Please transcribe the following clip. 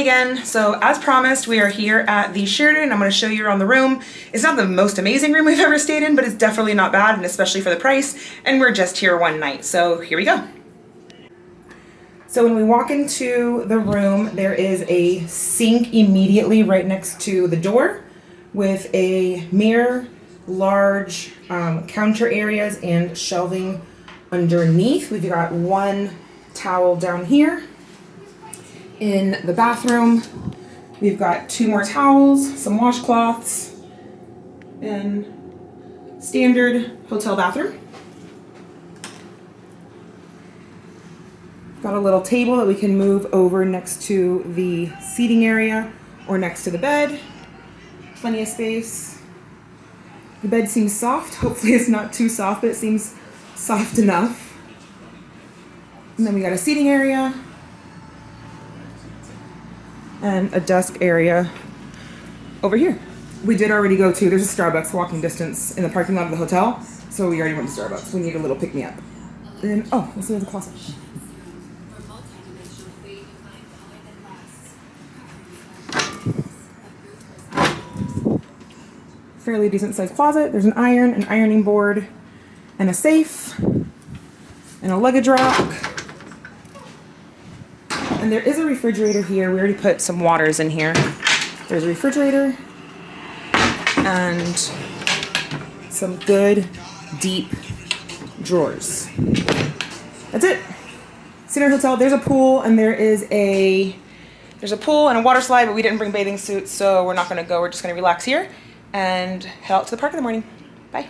again. So as promised, we are here at the Sheraton. I'm going to show you around the room. It's not the most amazing room we've ever stayed in, but it's definitely not bad, and especially for the price. And we're just here one night. So here we go. So when we walk into the room, there is a sink immediately right next to the door with a mirror, large counter areas, and shelving underneath. We've got one towel down here. In the bathroom, we've got two more towels, some washcloths, and standard hotel bathroom. Got a little table that we can move over next to the seating area or next to the bed. Plenty of space. The bed seems soft. Hopefully it's not too soft, but it seems soft enough. And then we got a seating area and a desk area over here. We did already go to, there's a Starbucks walking distance in the parking lot of the hotel, so we already went to Starbucks. We need a little pick-me-up. And oh, let's go to the closet. Fairly decent sized closet. There's an iron, an ironing board, and a safe, and a luggage rack. And there is a refrigerator here. We already put some waters in here. There's a refrigerator and some good deep drawers. That's it. Center Hotel. There's a pool and there's a pool and a water slide, but we didn't bring bathing suits, so we're not gonna go. We're just gonna relax here and head out to the park in the morning. Bye.